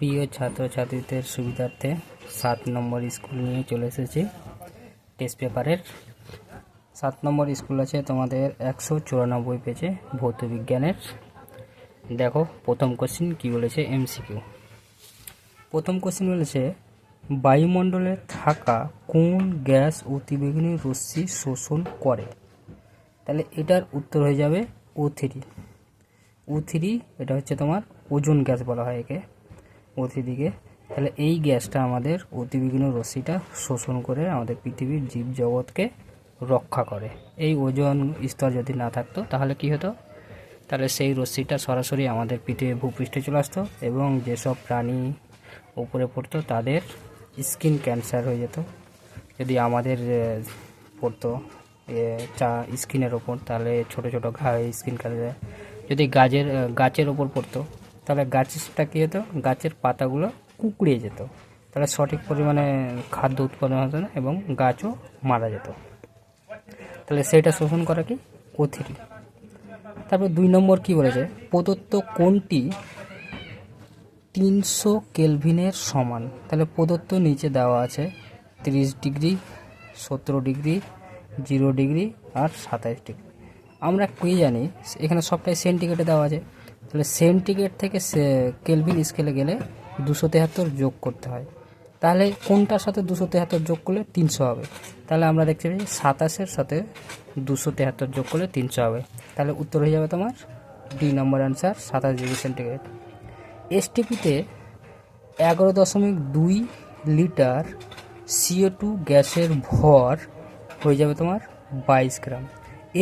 প্রিয় ছাত্রছাত্রীদের সুবিধার্থে 7 নম্বর স্কুল নিয়ে চলে এসেছি। টেস্ট পেপারের 7 নম্বর স্কুল আছে তোমাদের 194 পেজে ভৌত বিজ্ঞানের। দেখো প্রথম কোশ্চিন কি বলেছে, এমসিকিউ। প্রথম কোশ্চিন বলেছে বায়ুমণ্ডলে থাকা কোন গ্যাস অতিবেগুনি রশ্মি শোষণ করে। তাহলে এটার উত্তর হয়ে যাবে O3। এটা হচ্ছে তোমার ওজোন গ্যাস বলা হয় একে, O3 কে। তাহলে এই গ্যাসটা আমাদের অতিবেগুনি রশ্মিটা শোষণ করে আমাদের পৃথিবীর জীবজগৎকে রক্ষা করে। এই ওজোন স্তর যদি না থাকতো তাহলে কি হতো, তাহলে সেই রশ্মিটা সরাসরি আমাদের পৃথিবীর ভূপৃষ্ঠে চলে আসতো এবং যেসব প্রাণী উপরে পড়তো তাদের স্কিন ক্যান্সার হয়ে যেত। যদি আমাদের পড়তো স্কিনের ওপর, তাহলে ছোট ছোট ঘা হয়ে স্কিন ক্যান্সার। যদি গাছের ওপর পড়তো তাহলে গাছটা কী হতো, গাছের পাতাগুলো কুঁকড়িয়ে যেত, তাহলে সঠিক পরিমাণে খাদ্য উৎপাদন হতো না এবং গাছও মারা যেত। তাহলে সেটা শোষণ করা কি, O3। তারপর 2 নম্বর কি বলেছে, প্রদত্ত কোনটি 300 কেলভিনের সমান। তাহলে প্রদত্ত নিচে দেওয়া আছে 30 ডিগ্রি, 17 ডিগ্রি, 0 ডিগ্রি আর 27 ডিগ্রি। আমরা কি জানি এখানে সবটাই সেন্টিগ্রেডে দেওয়া আছে, তাহলে সেন্টিগ্রেড থেকে কেলভিন স্কেলে গেলে 273 যোগ করতে হয়। তাহলে কোনটার সাথে 273 যোগ করলে 300 হবে। তাহলে আমরা দেখতে পাচ্ছি 27-এর সাথে 273 যোগ করলে 300 হবে। তাহলে উত্তর হয়ে যাবে তোমার 2 নম্বর অ্যান্সার 27 ডিগ্রি সেন্টিগ্রেড। এসটিপিতে 11.2 লিটার CO2 গ্যাসের ভর হয়ে যাবে তোমার 22 গ্রাম।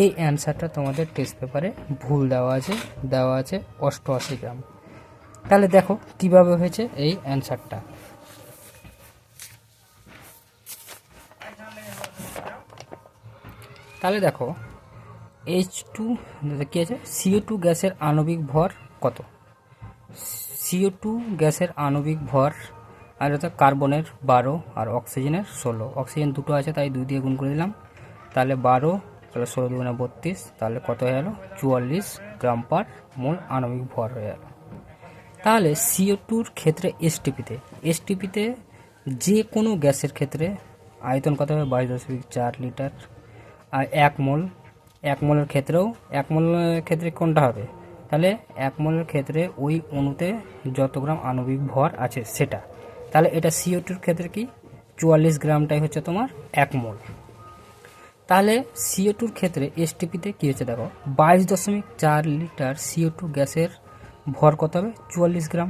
এই অ্যান্সারটা তোমাদের টেস্ট পেপারে ভুল দেওয়া আছে 88 গ্রাম। তাহলে দেখো কিভাবে হয়েছে এই অ্যান্সারটা। তাহলে দেখো H2 কি আছে, CO2 গ্যাসের আণবিক ভর কত। CO2 গ্যাসের আণবিক ভর আর হচ্ছে কার্বনের 12 আর অক্সিজেনের 16। অক্সিজেন দুটো আছে তাই 2 দিয়ে গুণ করে দিলাম, তাহলে 12, তাহলে 16 2 32, তাহলে কত হয়ে গেল 44 গ্রাম পার মোল আণবিক ভর হয়ে গেল। তাহলে CO2-র ক্ষেত্রে এসটিপিতে যে কোনো গ্যাসের ক্ষেত্রে আয়তন কত হবে, 22.4 লিটার। আর 1 মোলের ক্ষেত্রেও 1 মোলের ক্ষেত্রে কোনটা হবে, তাহলে 1 মোলের ক্ষেত্রে ওই অণুতে যত গ্রাম আণবিক ভর আছে সেটা। তাহলে এটা CO2-র ক্ষেত্রে কি 44 গ্রামটাই হচ্ছে তোমার 1 মোল। তাহলে CO2-র ক্ষেত্রে এসটিপিতে কী হচ্ছে দেখো, 22.4 লিটার CO2 গ্যাসের ভর কত হবে 44 গ্রাম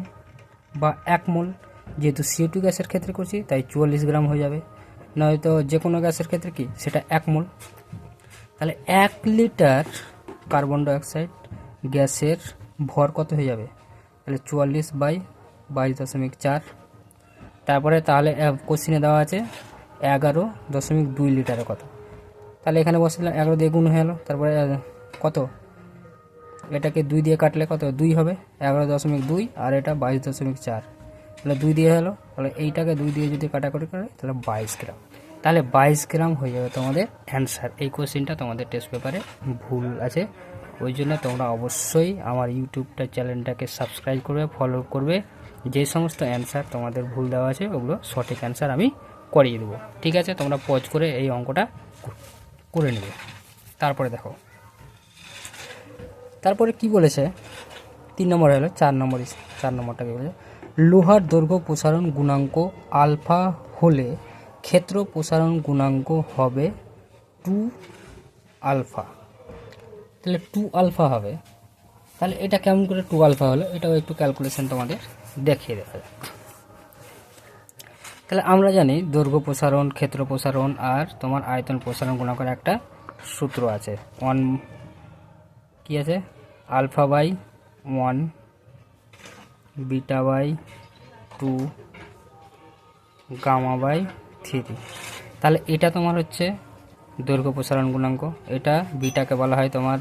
বা 1 মোল। যেহেতু CO2 গ্যাসের ক্ষেত্রে করছি তাই 44 গ্রাম হয়ে যাবে, নয়তো যে কোনো গ্যাসের ক্ষেত্রে কি সেটা 1 মোল। তাহলে 1 লিটার কার্বন ডাইঅক্সাইড গ্যাসের ভর কত হয়ে যাবে, তাহলে 44/22.4। তারপরে তাহলে কোশ্চিনে দেওয়া আছে 11.2 লিটারের কথা। তাহলে এখানে বসেছিলাম 11 দিয়ে গুণ হয়ে গেল, তারপরে কত, এটাকে 2 দিয়ে কাটলে কত 2 হবে, 11.2 আর এটা 22.4, তাহলে 2 দিয়ে হলো। তাহলে এইটাকে 2 দিয়ে যদি কাটাকুটি করে তাহলে 22 গ্রাম। তাহলে 22 গ্রাম হয়ে যাবে তোমাদের অ্যান্সার। এই কোশ্চেনটা তোমাদের টেস্ট পেপারে ভুল আছে, ওই জন্য তোমরা অবশ্যই আমার ইউটিউবটা চ্যানেলটাকে সাবস্ক্রাইব করবে, ফলো করবে। যে সমস্ত অ্যান্সার তোমাদের ভুল দেওয়া আছে ওগুলো সঠিক অ্যান্সার আমি করিয়ে দেবো। ঠিক আছে, তোমরা পজ করে এই অঙ্কটা করে নেবে। তারপরে দেখো তারপরে কি বলেছে, 3 নম্বর হলো 4 নম্বরটা কি বলেছে, লোহার দৈর্ঘ্য প্রসারণ গুণাঙ্ক আলফা হলে ক্ষেত্র প্রসারণ গুণাঙ্ক হবে 2 আলফা। তাহলে 2 আলফা হবে, তাহলে এটা কেমন করে 2 আলফা হলো, এটাও একটু ক্যালকুলেশন তোমাদের দেখিয়ে দেওয়া যাক। তাহলে আমরা জানি দৈর্ঘ্য প্রসারণ, ক্ষেত্র প্রসারণ আর তোমার আয়তন প্রসারণ গুণাঙ্কের একটা সূত্র আছে, 1 কি আছে, alpha by 1 beta by 2 gamma by 3। তাহলে এটা তোমার হচ্ছে দৈর্ঘ্য প্রসারণ গুণাঙ্ক, এটা বিটাকে বলা হয় তোমার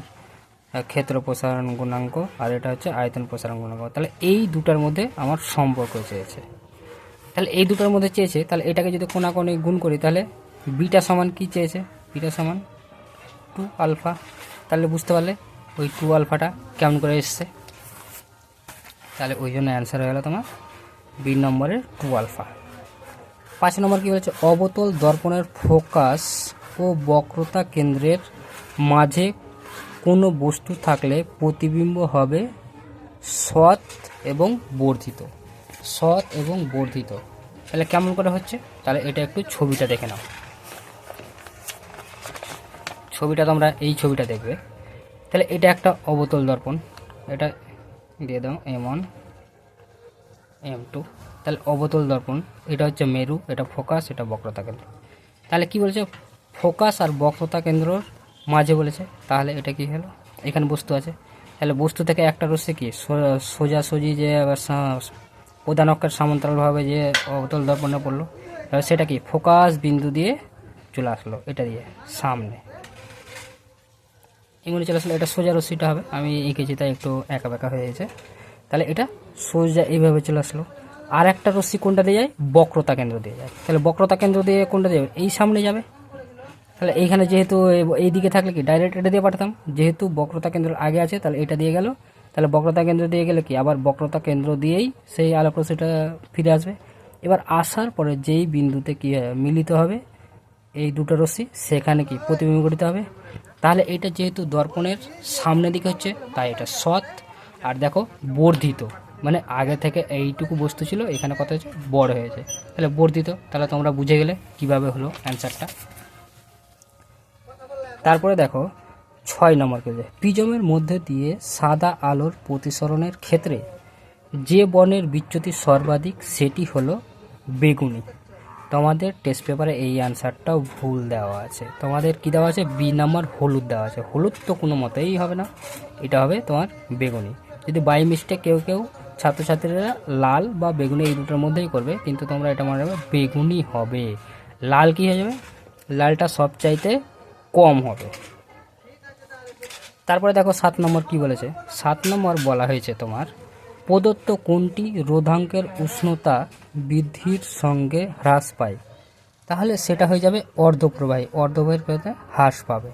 ক্ষেত্র প্রসারণ গুণাঙ্ক আর এটা হচ্ছে আয়তন প্রসারণ গুণাঙ্ক। তাহলে এই দুটার মধ্যে আমার সম্পর্ক চেয়েছে, তাহলে এই দুটার মধ্যে চেয়েছে, তাহলে এটাকে যদি কোণাকোণে গুণ করি তাহলে বিটা সমান কি চেয়েছে, বিটা সমান 2 আলফা। তাহলে বুঝতে পারলে ওই 2 আলফাটা কেমন করে এসছে, তাহলে ওই জন্য অ্যান্সার হয়ে গেল তোমার বি নম্বরের 2 আলফা। 5 নম্বর কী বলেছে, অবতল দর্পণের ফোকাস ও বক্রতা কেন্দ্রের মাঝে কোনো বস্তু থাকলে প্রতিবিম্ব হবে সৎ এবং বর্ধিত। সৎ এবং বর্ধিত তাহলে কেমন করে হচ্ছে, তাহলে এটা একটু ছবিটা দেখে নাও। ছবিটা তোমরা এই ছবিটা দেখবে। তাহলে এটা একটা অবতল দর্পণ, এটা দিয়ে দাও M1 M2। তাহলে অবতল দর্পণ, এটা হচ্ছে মেরু, এটা ফোকাস, এটা বক্রতা কেন্দ্র। তাহলে কি বলেছে, ফোকাস আর বক্রতা কেন্দ্রর মাঝে বলেছে, তাহলে এটা কি হলো, এখানে বস্তু আছে, তাহলে বস্তু থেকে একটা রশ্মি কি সোজাসুজি যে প্রধান অক্ষের সমান্তরালভাবে যে অবতল দর্পণে পড়লো, তাহলে সেটা কি ফোকাস বিন্দু দিয়ে চলে আসলো, এটা দিয়ে সামনে এমনি চলে আসলো। এটা সোজা রশ্মিটা হবে, আমি এঁকেছি তাই একটু একা বেঁকা হয়ে গেছে। তাহলে এটা সোজা এইভাবে চলে আসলো। আর একটা রশ্মি কোনটা দিয়ে যায়, বক্রতা কেন্দ্র দিয়ে যায়। তাহলে বক্রতা কেন্দ্র দিয়ে কোনটা দিয়ে এই সামনে যাবে। তাহলে এইখানে যেহেতু এই দিকে থাকলে কি ডাইরেক্ট এটা দিয়ে পাঠাতাম, যেহেতু বক্রতা কেন্দ্র আগে আছে তাহলে এটা দিয়ে গেল। তাহলে বক্রতা কেন্দ্র দিয়ে গেলে কি আবার বক্রতা কেন্দ্র দিয়েই সেই আলোক রশ্মিটা ফিরে আসবে। এবার আসার পরে যেই বিন্দুতে কি মিলিত হবে এই দুটো রশ্মি, সেখানে কি প্রতিবিম্ব গঠিত হবে। তাহলে এটা যেহেতু দর্পণের সামনের দিকে হচ্ছে তাই এটা সৎ। আর দেখো বর্ধিত, মানে আগে থেকে এইটুকু বস্তু ছিল, এখানে কত হয়েছে, বড় হয়েছে, তাহলে বর্ধিত। তাহলে তোমরা বুঝে গেলে কিভাবে হলো অ্যান্সারটা। তারপরে দেখো 6 নম্বর পেজে, প্রিজমের মধ্যে দিয়ে সাদা আলোর প্রতিসরণের ক্ষেত্রে যে বর্ণের বিচ্যুতি সর্বাধিক সেটি হলো বেগুনি। তোমাদের টেস্ট পেপারে এই অ্যান্সারটাও ভুল দেওয়া আছে, তোমাদের কী দেওয়া আছে, বি নাম্বার হলুদ দেওয়া আছে। হলুদ তো কোনো মতেই হবে না, এটা হবে তোমার বেগুনি। যদি বাই মিস্টেক কেউ ছাত্রছাত্রীরা লাল বা বেগুনি এই দুটোর মধ্যেই করবে, কিন্তু তোমরা এটা মনে রাখবে বেগুনি হবে। লাল কি হয়ে যাবে, লালটা সবচাইতে কম হবে। তারপরে দেখো 7 নম্বর কি বলেছে, 7 নম্বর বলা হয়েছে তোমার প্রদত্ত কোনটি রোধাঙ্কের উষ্ণতা বৃদ্ধির সঙ্গে হ্রাস পায়, তাহলে সেটা হয়ে যাবে অর্ধপ্রবাহী, অর্ধপ্রবাহীর পেতে হ্রাস পাবে।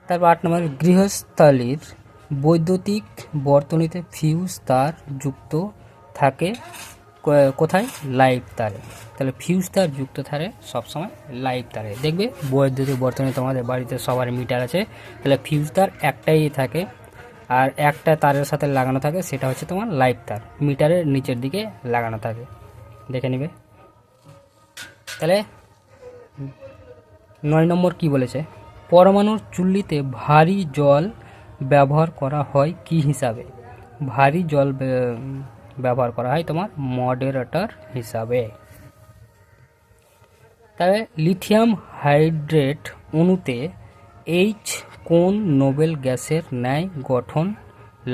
তারপর 8 নম্বর, গৃহস্থালির বৈদ্যুতিক বর্তনীতে ফিউজ তার যুক্ত থাকে কোথায়, লাইভ তারে। তাহলে ফিউজ তার যুক্ত থাকে সবসময় লাইভ তারে। দেখবে বৈদ্যুতিক বর্তনী তোমাদের বাড়িতে সবার মিটার আছে, তাহলে ফিউজ তার একটাই থাকে আর একটা তারের সাথে লাগানো থাকে, সেটা হচ্ছে তোমার লাইভ তার, মিটারের নিচের দিকে লাগানো থাকে, দেখে নিবে। তাহলে 9 নম্বর কি বলেছে, পরমাণুর চুল্লিতে ভারী জল ব্যবহার করা হয় কি হিসাবে, ভারী জল ব্যবহার করা হয় তোমার মডারেটর হিসাবে। তবে লিথিয়াম হাইড্রেট অণুতে এইচ কোন নোবেল গ্যাসের ন্যায় গঠন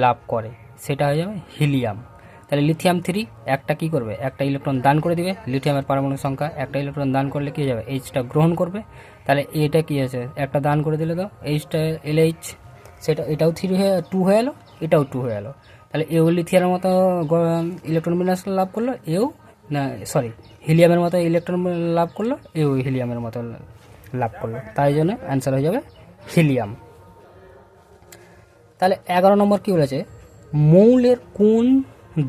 লাভ করে, সেটা হয়ে যাবে হিলিয়াম। তাহলে লিথিয়াম 3 একটা কি করবে, একটা ইলেকট্রন দান করে দিবে, লিথিয়ামের পারমাণবিক সংখ্যা একটা ইলেকট্রন দান করলে কি হয়ে যাবে, এইচটা গ্রহণ করবে। তাহলে এটা কি আছে, একটা দান করে দিলে তো এইচটা এলএইচ, সেটা এটাও 2 হয়ে গেলো, এটাও 2 হয়ে গেলো। তাহলে এও লিথিয়ামের মতো ইলেকট্রন বিন্যাস লাভ করলো, এও না সরি হিলিয়ামের মতো ইলেকট্রন লাভ করলো, এও হিলিয়ামের মতো লাভ করলো, তাই জন্য অ্যান্সার হয়ে যাবে হিলিয়াম। তাহলে 11 নম্বর কি বলেছে, মৌলের কোন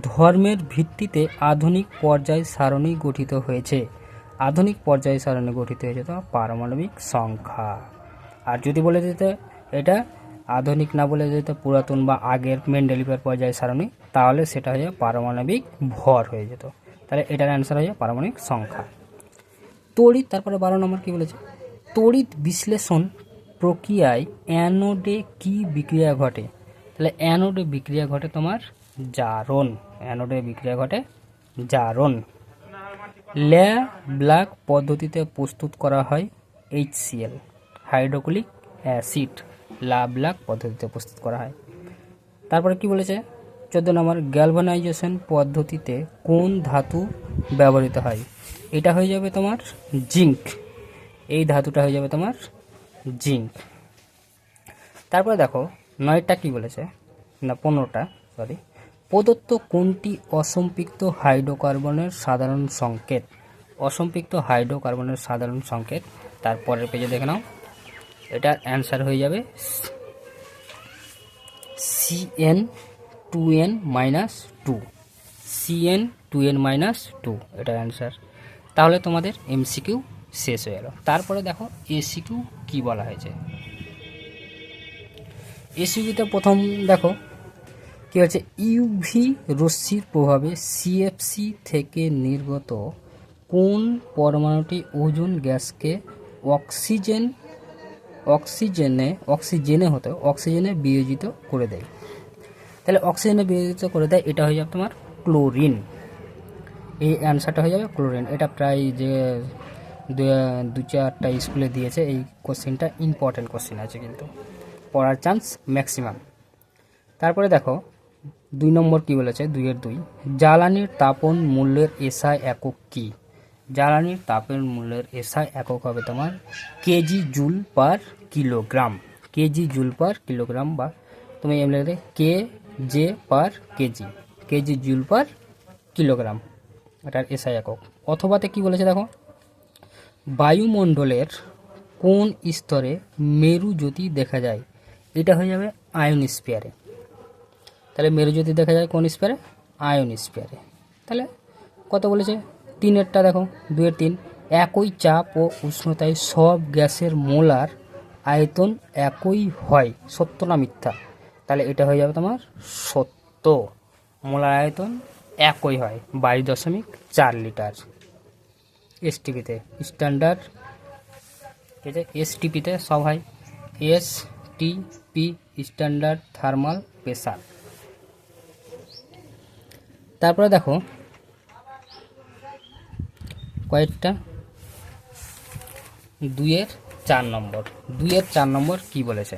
ধর্মের ভিত্তিতে আধুনিক পর্যায় সারণী গঠিত হয়েছে, আধুনিক পর্যায় সারণী গঠিত হয়েছে তো পারমাণবিক সংখ্যা। আর যদি বলে দিতে এটা আধুনিক না বলে দিতে পুরাতন বা আগের মেন্ডেলিভের পর্যায় সারণী, তাহলে সেটা হয়ে পারমাণবিক ভর হয়ে যেত। তাহলে এটার অ্যান্সার হয়ে পারমাণবিক সংখ্যা। তড়িৎ, তারপরে 12 নম্বর কি বলেছে, তড়িৎ বিশ্লেষণ প্রক্রিয়ায় অ্যানোডে কি বিক্রিয়া ঘটে, তাহলে অ্যানোডে বিক্রিয়া ঘটে তোমার জারণ, অ্যানোডে বিক্রিয়া ঘটে জারণ। ল্যাব্লাক পদ্ধতিতে প্রস্তুত করা হয় HCl হাইড্রোক্লোরিক অ্যাসিড, ল্যাব্লাক পদ্ধতিতে প্রস্তুত করা হয়। তারপরে কি বলেছে 14 নম্বর, গ্যালভানাইজেশন পদ্ধতিতে কোন ধাতু ব্যবহৃত হয়, এটা হয়ে যাবে তোমার জিঙ্ক, এই ধাতুটা হয়ে যাবে তোমার জিঙ্ক। তারপরে দেখো 9টা কি বলেছে, না 15টা সরি, প্রদত্ত কোনটি অসম্পৃক্ত হাইড্রোকার্বনের সাধারণ সংকেত, অসম্পৃক্ত হাইড্রোকার্বনের সাধারণ সংকেত। তারপরের পেজে দেখে নাও, এটার অ্যান্সার হয়ে যাবে CN2N-2, CN2n-2, এটা অ্যান্সার। তাহলে তোমাদের MCQ শেষ হয়ে গেল। তারপরে দেখো ACQ কি বলা হয়েছে। ACQতে প্রথম দেখো কি হচ্ছে, ইউভি রশ্মির প্রভাবে CFC থেকে নির্গত কোন পরমাণুটি ওজোন গ্যাসকে অক্সিজেনে বিয়োজিত করে দেয়। তাহলে অক্সিজেনে বিয়োজিত করে দেয়, এটা হয়ে যাবে তোমার ক্লোরিন। এই অ্যান্সারটা হয়ে যাবে ক্লোরিন। এটা প্রায় যে দু চারটা স্কুলে দিয়েছে এই কোশ্চেনটা, ইম্পর্টেন্ট কোশ্চেন আছে কিন্তু, পড়ার চান্স ম্যাক্সিমাম। তারপরে দেখো 2 নম্বর কি বলেছে, 2-2, জ্বালানির তাপন মূল্যের এসআই একক কি? জ্বালানির তাপের মূল্যের এসআই একক হবে তোমার KG joule per kilogram. KG joule per kilogram, বা তুমি এমনি লিখে কে জে পার কেজি জুল পার কিলোগ্রাম, এটার এসআই একক। অথবাতে কি বলেছে দেখো, বায়ুমণ্ডলের কোন স্তরে মেরুজ্যোতি দেখা যায়? এটা হয়ে যাবে আয়নোস্ফিয়ারে। তাহলে মেরুজ্যোতি দেখা যায় কোন স্ফিয়ারে? আয়নোস্ফিয়ারে। তাহলে কত বলেছে? 3-এরটা দেখো, 2-3, একই চাপ ও উষ্ণতায় সব গ্যাসের মোলার আয়তন একই হয়, সত্য না মিথ্যা? তাহলে এটা হয়ে যাবে তোমার সত্য, মোলার আয়তন একই হয়, 22.4 লিটার। এসটিপিতে স্ট্যান্ডার্ড, এসটিপিতে সব হয় STP, স্ট্যান্ডার্ড থার্মাল প্রেসার। তারপরে দেখো কয়েকটা 2-4 নম্বর। 2-4 নম্বর কি বলেছে?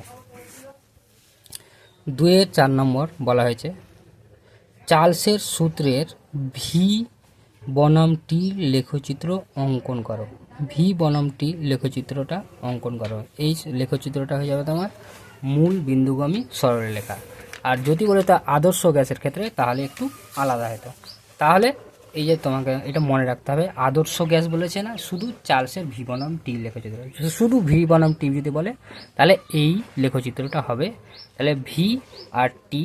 2-4 নম্বর বলা হয়েছে, চার্লসের সূত্রের ভি বনাম টি লেখচিত্র অঙ্কন করো। ভি বনাম টি লেখচিত্রটা অঙ্কন করো। এই লেখচিত্রটা হয়ে যাবে তোমার মূল বিন্দুগামী সরলরেখা। আর যদি বলে তা আদর্শ গ্যাসের ক্ষেত্রে তাহলে একটু আলাদা হতো। তাহলে এই যে তোমাকে এটা মনে রাখতে হবে, আদর্শ গ্যাস বলেছে না, শুধু চার্লসের ভি বনাম টি লেখচিত্র, শুধু ভি বনাম টি যদি বলে তাহলে এই লেখচিত্রটা হবে। তাহলে ভি আর টি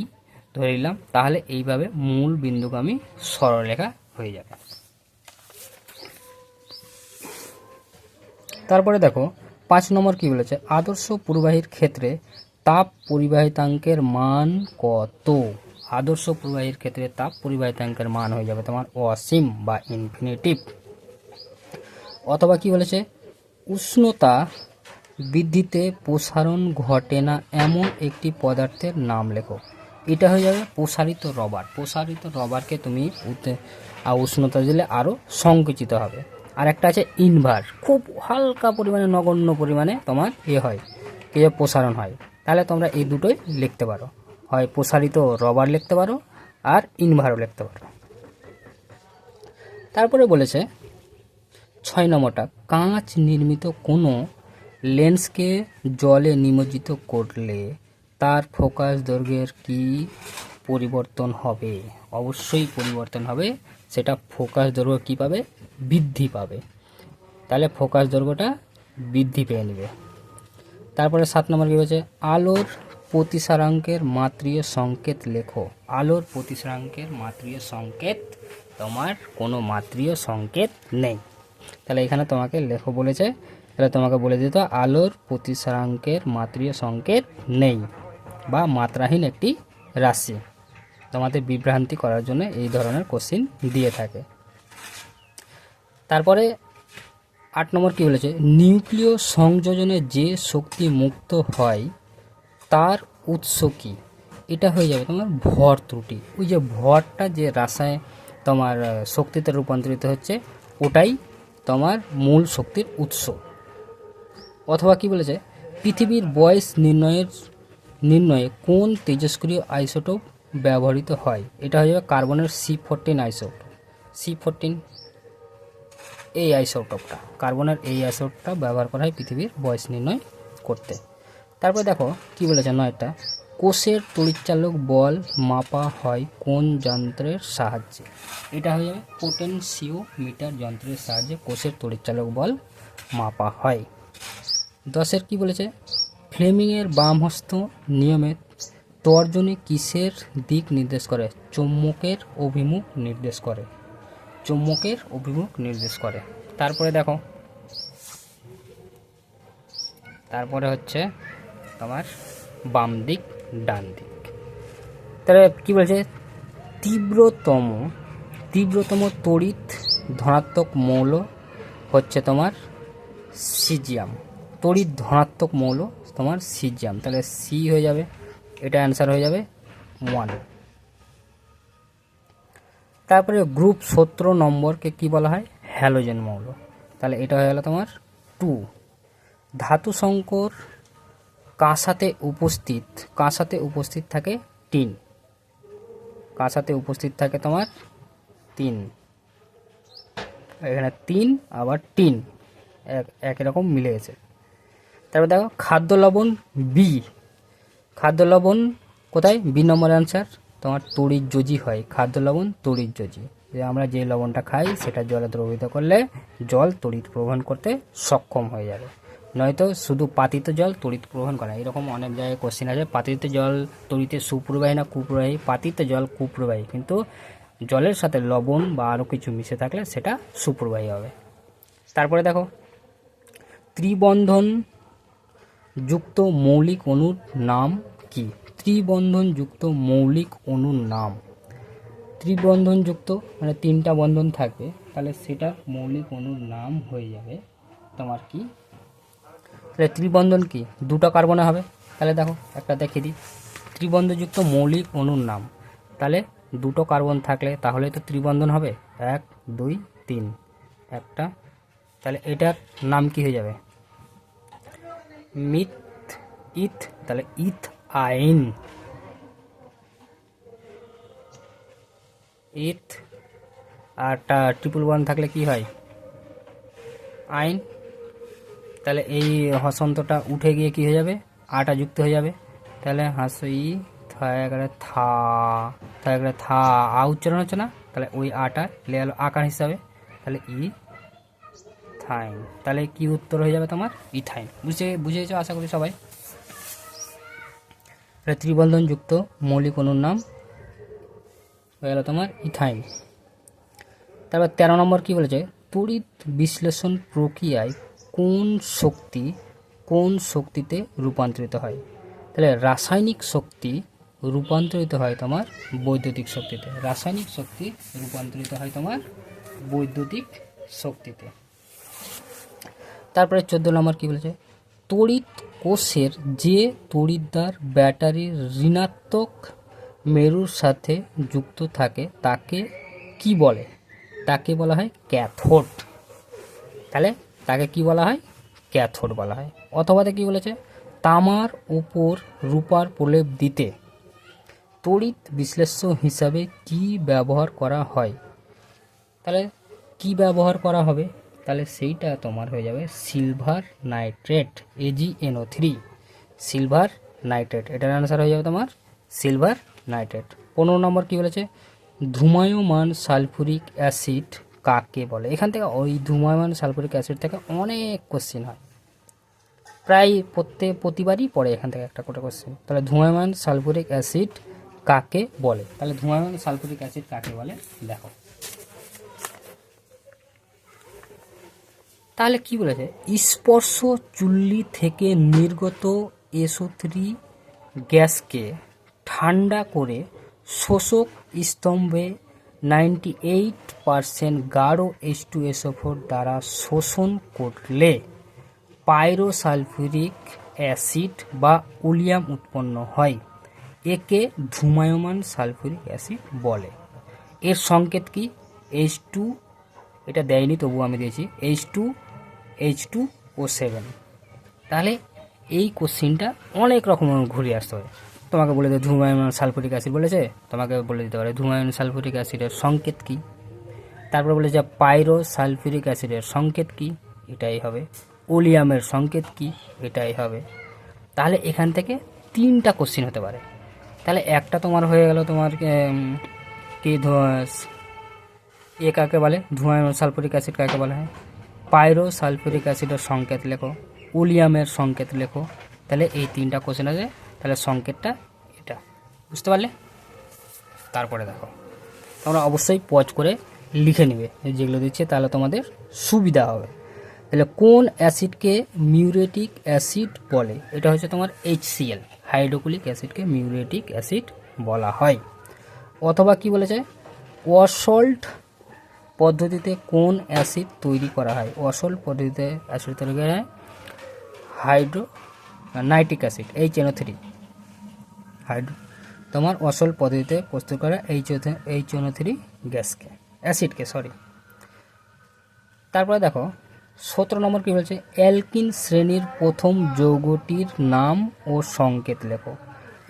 ধরে নিলাম, তাহলে এইভাবে মূল বিন্দুগামী সরলরেখা হয়ে যাবে। তারপরে দেখো 5 নম্বর কি বলেছে, আদর্শ পরিবাহীর ক্ষেত্রে তাপ পরিবাহিতাঙ্কের মান কত? আদর্শ পরিবাহীর ক্ষেত্রে তাপ পরিবাহিতাঙ্কের মান হয়ে যাবে তোমার অসীম বা ইনফিনিটিভ। অথবা কি বলেছে, উষ্ণতা বৃদ্ধিতে প্রসারণ ঘটে না এমন একটি পদার্থের নাম লেখো। এটা হয়ে যাবে প্রসারিত রবার। প্রসারিত রবারকে তুমি উষ্ণতা দিলে আরও সংকুচিত হবে। আর একটা আছে ইনভার, খুব হালকা পরিমাণে, নগণ্য পরিমাণে তোমার হয় কি প্রসারণ হয়। তাহলে তোমরা এই দুটোই লিখতে পারো, হয় প্রসারিত রবার লিখতে পারো আর ইনভারও লিখতে পারো। তারপরে বলেছে 6 নম্বরটা, কাঁচ নির্মিত কোনো লেন্সকে জলে নিমজ্জিত করলে তার ফোকাস দৈর্ঘ্যের কি পরিবর্তন হবে? অবশ্যই পরিবর্তন হবে। সেটা ফোকাস দৈর্ঘ্য কী পাবে? বৃদ্ধি পাবে। তাহলে ফোকাস দৈর্ঘ্যটা বৃদ্ধি পেয়ে নেবে। তারপরে 7 নম্বর কী বলছে, আলোর প্রতিসারাঙ্কের মাত্রীয় সংকেত লেখো। আলোর প্রতিসারাঙ্কের মাত্রীয় সংকেত, তোমার কোনো মাত্রীয় সংকেত নেই। তাহলে এখানে তোমাকে লেখো বলেছে, তাহলে তোমাকে বলে দিত আলোর প্রতিসারাঙ্কের মাত্রীয় সংকেত নেই, বা মাত্রাহীন একটি রাশি। তোমাদের বিভ্রান্তি করার জন্য এই ধরনের কোশ্চিন দিয়ে থাকে। তারপরে 8 নম্বর কি বলেছে, নিউক্লিয় সংযোজনে যে শক্তি মুক্ত হয় তার উৎস কি? এটা হয়ে যাবে তোমার ভর ত্রুটি। ওই যে ভরটা যে রাসায় তোমার শক্তিতে রূপান্তরিত হচ্ছে, ওটাই তোমার মূল শক্তির উৎস। অথবা কি বলেছে, পৃথিবীর বয়স নির্ণয়ে কোন তেজস্ক্রিয় আইসোটোপ ব্যবহৃত হয়? এটা হয়ে যাবে কার্বনের C14 আইসোটোপ। C14 এই আইসোটোপটা, কার্বনের এই আইসোটোপটা ব্যবহার করা হয় পৃথিবীর বয়স নির্ণয় করতে। তারপর দেখো কি বলেছে, 9টা, কোষের তড়িৎচালক বল মাপা হয় কোন যন্ত্রের সাহায্যে? এটা হয়ে যাবে পোটেনশিওমিটার যন্ত্রের সাহায্যে কোষের তড়িৎচালক বল মাপা হয়। 10-এর কি বলেছে, ফ্লেমিংয়ের বামহস্ত নিয়মে তর্জনী কিসের দিক নির্দেশ করে? চৌম্বকের অভিমুখ নির্দেশ করে। চৌম্বকের অভিমুখ নির্দেশ করে। তারপরে দেখো, তারপরে হচ্ছে তোমার বাম দিক ডান দিক। তাহলে কি বলছে? তীব্রতম তড়িৎ ধনাত্মক মৌল হচ্ছে তোমার সিজিয়াম। তড়িৎ ধনাত্মক মৌল তোমার সিজিয়াম। তাহলে সি হয়ে যাবে, এটা অ্যান্সার হয়ে যাবে 1। তারপরে গ্রুপ 17 নম্বরকে কি বলা হয়? হ্যালোজেন মৌল। তাহলে এটা হয়ে গেল তোমার 2। ধাতু সংকর কাঁসাতে উপস্থিত থাকে টিন। কাঁসাতে উপস্থিত থাকে তোমার 3। এখানে 3 আবার টিন একই রকম মিলে গেছে। তারপর দেখো খাদ্য লবণ বি। খাদ্য লবণ কোথায়? বি নম্বর অ্যান্সার তোমার তড়িৎযোজী হয়। খাদ্য লবণ তড়িৎযোজী। যে আমরা যে লবণটা খাই সেটা জলে দ্রবীভূত করলে জল তড়িৎ প্রবহন করতে সক্ষম হয়ে যাবে। নয়তো শুধু পাতিত জল তড়িৎ প্রবহন করে। এরকম অনেক জায়গায় কোশ্চেন আছে, পাতিত জল তড়িতে সুপ্রবাহী না কুপ্রবাহী? পাতিত জল কুপ্রবাহী, কিন্তু জলের সাথে লবণ বা আরও কিছু মিশে থাকলে সেটা সুপ্রবাহী হবে। তারপরে দেখো ত্রিবন্ধন যুক্ত মৌলিক অণুর নাম কি? ত্রিবন্ধন যুক্ত মৌলিক অণুর নাম। ত্রিবন্ধন যুক্ত মানে 3টা বন্ধন থাকবে, তাহলে সেটা মৌলিক অণুর নাম হয়ে যাবে তোমার কি? তাহলে ত্রিবন্ধন কি? 2টা কার্বনে হবে। তাহলে দেখো একটা দেখিয়ে দিই, ত্রিবন্ধনযুক্ত মৌলিক অণুর নাম। তাহলে 2টো কার্বন থাকলে তাহলে তো ত্রিবন্ধন হবে। 1 2 3 একটা। তাহলে এটার নাম কি হয়ে যাবে? ইথ। তাহলে ইথ আইন। ইথ আর ট্রিপল ওয়ান থাকলে কি হয়? আইন। তাহলে এই হসন্তটা উঠে গিয়ে কি হয়ে যাবে? আটা যুক্ত হয়ে যাবে। তাহলে হাসি থা আ উচ্চারণ হচ্ছে না, তাহলে ওই আটা লে গেল আকার হিসাবে। তাহলে ইথাইন। তাহলে কি উত্তর হয়ে যাবে তোমার? ইথাইন। বুঝেছ আশা করি সবাই। ত্রিবন্ধন যুক্ত মৌলিক অণুর নাম হয়ে গেল তোমার ইথাইন। তারপর 13 নম্বর কি বলেছে? তড়িৎ বিশ্লেষণ প্রক্রিয়ায় কোন শক্তিতে রূপান্তরিত হয়? তাহলে রাসায়নিক শক্তি রূপান্তরিত হয় তোমার বৈদ্যুতিক শক্তিতে। রাসায়নিক শক্তি রূপান্তরিত হয় তোমার বৈদ্যুতিক শক্তিতে। তারপরে 14 নম্বর কি বলেছে? তড়িৎ কোষের যে তড়িৎদ্বার ব্যাটারির ঋণাত্মক মেরুর সাথে যুক্ত থাকে তাকে কি বলে? তাকে বলা হয় ক্যাথোড। তাহলে তাকে কি বলা হয়? ক্যাথোড বলা হয়। অথবা কি বলেছে? তামার উপর রূপার প্রলেপ দিতে তড়িৎ বিশ্লেষ্য হিসাবে কি ব্যবহার করা হয়? তাহলে কি ব্যবহার করা হবে? তাহলে সেইটা তোমার হয়ে যাবে silver nitrate, AgNO3। Silver nitrate, এটার আনসার হয়ে যাবে তোমার সিলভার নাইট্রেট। 15 নম্বর কি বলেছে? ধূমায়মান সালফুরিক অ্যাসিড কাকে বলে? এখান থেকে ওই ধূমায়মান সালফুরিক অ্যাসিড থেকে অনেক কোশ্চেন হয়, প্রায় প্রতিবারই পড়ে এখান থেকে একটা করে কোশ্চেন। তাহলে ধূমায়মান সালফুরিক অ্যাসিড কাকে বলে? তাহলে ধূমায়মান সালফুরিক অ্যাসিড কাকে বলে দেখো। তাহলে কি বলেছে? স্পর্শ চুল্লি থেকে নির্গত SO3 গ্যাসকে ঠান্ডা করে শোষক স্তম্ভে 98% গাঢ় H2SO4 দ্বারা শোষণ করলে পাইরোসালফিউরিক অ্যাসিড বা ওলিয়াম উৎপন্ন হয়। একে ধূমায়মান সালফিউরিক অ্যাসিড বলে। এর সংকেত কি? H2, এটা দেয়নি তবু আমি দিয়েছি, H2O7। তাহলে এই কোশ্চিনটা অনেক রকম ঘুরে আসতে হবে। তোমাকে বলে দেবে ধূমায়মান সালফুরিক অ্যাসিড বলেছে, তোমাকে বলে দিতে পারে ধূমায়মান সালফুরিক অ্যাসিডের সংকেত কি। তারপর বলেছে পাইরো সালফিউরিক অ্যাসিডের সংকেত কি, এটাই হবে। ওলিয়ামের সংকেত কি, এটাই হবে। তাহলে এখান থেকে 3টা কোশ্চিন হতে পারে। তাহলে একটা তোমার হয়ে গেল তোমার এ কাকে বলে? ধূমায়মান সালফুরিক অ্যাসিড কাকে বলা হয়? পাইরো সালফিউরিক অ্যাসিডের সংকেত লেখো, ওলিয়ামের সংকেত লেখো। তাহলে এই 3টা কোশ্চেন আছে, তাহলে সংকেতটা এটা। বুঝতে পারলে? তারপরে দেখো, তোমরা অবশ্যই পজ করে লিখে নেবে যেগুলো দিচ্ছে, তাহলে তোমাদের সুবিধা হবে। তাহলে কোন অ্যাসিডকে মিউরেটিক অ্যাসিড বলে? এটা হচ্ছে তোমার HCl, হাইড্রোক্লোরিক অ্যাসিডকে মিউরেটিক অ্যাসিড বলা হয়। অথবা কি বলেছে, ওয়াসল্ট পদ্ধতিতে কোন অ্যাসিড তৈরি করা হয়? ওয়াসল্ট পদ্ধতিতে অ্যাসিড তৈরি করা হয় নাইট্রিক অ্যাসিড HNO3, তোমার ওয়াসল্ট পদ্ধতিতে প্রস্তুত করা HNO3 গ্যাসকে, অ্যাসিডকে, সরি। তারপরে দেখো 17 নম্বর কি বলছে, অ্যালকিন শ্রেণীর প্রথম যৌগটির নাম ও সংকেত লেখো।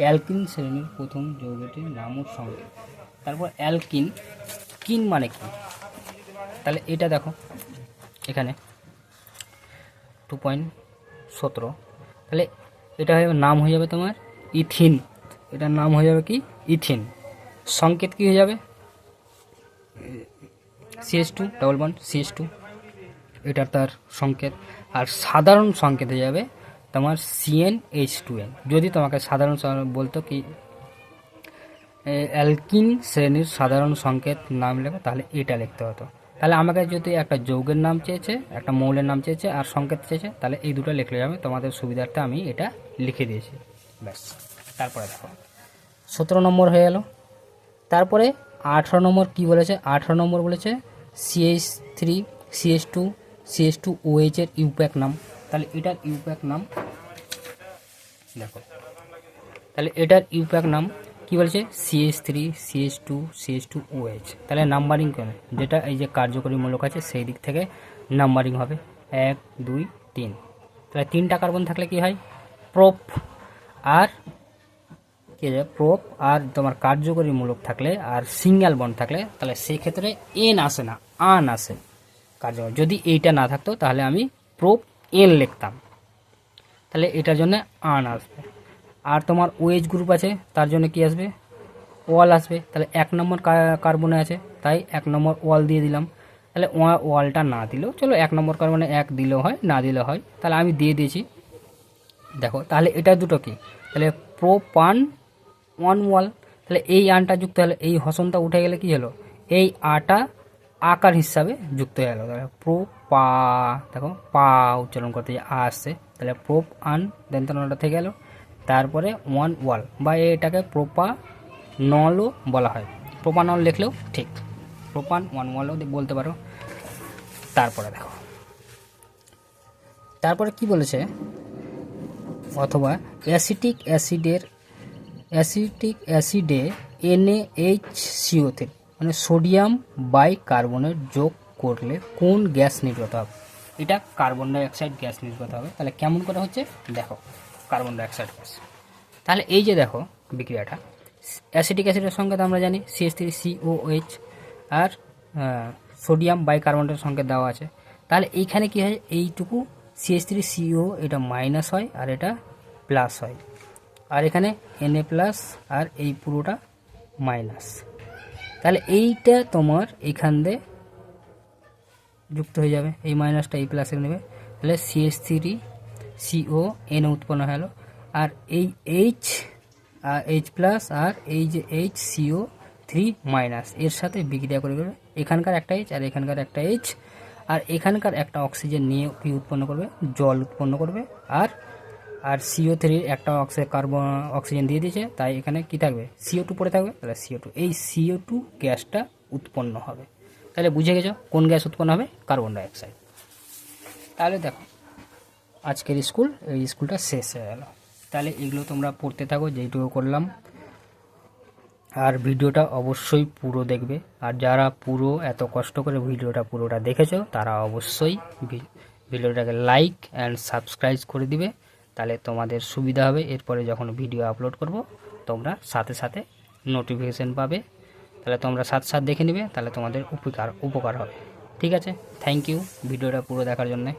অ্যালকিন শ্রেণীর প্রথম যৌগটির নাম ও সংকেত। তারপর অ্যালকিন, কিন মানে কি? তাহলে এটা দেখো এখানে 2.17, তাহলে এটা নাম হয়ে যাবে তোমার ইথিন, এটার নাম হয়ে যাবে কি ইথিন। সংকেত কি হয়ে যাবে? CH2 ডবল বন্ড CH2, এটা তার সংকেত। আর সাধারণ সংকেত হয়ে যাবে তোমার CnH2n। যদি তোমাকে সাধারণ বলতো কি অ্যালকিন শ্রেণীর সাধারণ সংকেত নাম লেখো, তাহলে এটা লিখতে হতো। তাহলে আমাকে যদি একটা যৌগের নাম চেয়েছে, একটা মৌলের নাম চেয়েছে আর সংকেত চেয়েছে, তাহলে এই দুটো লিখলে যাবে। তোমাদের সুবিধার্থে আমি এটা লিখে দিয়েছি, ব্যাস। তারপরে দেখো 17 নম্বর হয়ে গেল। তারপরে 18 নম্বর কি বলেছে? 18 নম্বর বলেছে CH3 CH2 CH2OH এর ইউপ্যাক নাম। তাহলে এটার ইউপ্যাক নাম দেখো, তাহলে এটার ইউপ্যাক নাম কি বলেছে? CH3 CH2 CH2OH। তাহলে নাম্বারিং কেন? যেটা এই যে কার্যকরী মূলক আছে সেই দিক থেকে নাম্বারিং হবে 1 2 3। তাহলে 3টা কার্বন থাকলে কি হয়? প্রোপ। আর কি আছে? প্রোপ আর তোমার কার্যকরী মূলক থাকলে আর সিঙ্গেল বন্ড থাকলে, তাহলে সেই ক্ষেত্রে এন আসে না, আন আসে কার্যকরী। যদি এইটা না থাকতো তাহলে আমি প্রোপ এন লিখতাম, তাহলে এটার জন্য আন আসবে। আর তোমার OH গ্রুপ আছে, তার জন্য কি আসবে? ওয়াল আসবে। তাহলে 1 নম্বর কার্বনে আছে, তাই 1 নম্বর ওয়াল দিয়ে দিলাম। তাহলে ওয়ালটা না দিলেও চলো, 1 নম্বর কার্বনে 1 দিলেও হয়, না দিলেও হয়, তাহলে আমি দিয়ে দিয়েছি। দেখো তাহলে এটা দুটো কি? তাহলে প্রোপান 1 ওয়াল। তাহলে এই আনটা যুক্ত হলে, এই হসনটা উঠে গেলে কি হলো? এই আটা আকার হিসাবে যুক্ত হয়ে গেল। তাহলে প্রোপা, দেখো পা উচ্চারণ করতে আসছে, তাহলে প্রোপ আন দন্তনটা থেকে গেল। তারপরে 1 ওয়াল, বা এটাকে প্রোপানলও বলা হয়, প্রোপানল লিখলেও ঠিক, প্রোপান 1 ওয়ালও বলতে পারো। তারপরে দেখো, তারপরে কি বলেছে, অথবা অ্যাসিটিক অ্যাসিডে NaHCO3 মানে সোডিয়াম বাইকার্বনেট যোগ করলে কোন গ্যাস নির্গত হবে? এটা কার্বন ডাইঅক্সাইড গ্যাস নির্গত হবে। তাহলে কেমন করে হচ্ছে দেখো, কার্বন ডাইঅক্সাইড গ্যাস। তাহলে এই যে দেখো বিক্রিয়াটা, অ্যাসিটিক অ্যাসিডের সংকেত আমরা জানি CH3COOH, আর সোডিয়াম বাইকার্বনেটের সংকেত দেওয়া আছে। তাহলে এইখানে কি হয়? এইটুকু CH3CO এটা মাইনাস হয় আর এটা প্লাস হয়, আর এখানে Na প্লাস আর এই পুরোটা মাইনাস। তাহলে এইটা তোমার এইখান দিয়ে যুক্ত হয়ে যাবে, এই মাইনাসটা এই প্লাসে নেবে, তাহলে CH3CON উৎপন্ন হলো। আর এই H প্লাস আর এই যে HCO3 মাইনাস এর সাথে বিক্রিয়া করে দেবে, এখানকার একটা H আর এখানকার একটা H, আর এখানকার একটা অক্সিজেন নিয়ে কি উৎপন্ন করবে? জল উৎপন্ন করবে। আর CO3 একটা অক্সিজেন দিয়ে দিয়েছে, তাই এখানে কি থাকবে? CO2 পড়ে থাকবে, তাহলে CO2, এই CO2 গ্যাসটা উৎপন্ন হবে। তাহলে বুঝে গেছো কোন গ্যাস উৎপন্ন হবে? Carbon dioxide. তাহলে দেখো আজকের এই স্কুলটা শেষ হয়ে গেল। তাহলে এগুলো তোমরা পড়তে থাকো যেইটুকু করলাম, আর ভিডিওটা অবশ্যই পুরো দেখবে। আর যারা পুরো এত কষ্ট করে ভিডিওটা পুরোটা দেখেছো, তারা অবশ্যই ভিডিওটাকে লাইক অ্যান্ড সাবস্ক্রাইব করে দিবে, তাহলে তোমাদের সুবিধা হবে। এরপরে যখন ভিডিও আপলোড করব তোমরা সাথে সাথে নোটিফিকেশান পাবে, তাহলে তোমরা সাথে সাথে দেখে নেবে, তাহলে তোমাদের উপকার হবে। ঠিক আছে, থ্যাংক ইউ ভিডিওটা পুরো দেখার জন্যে।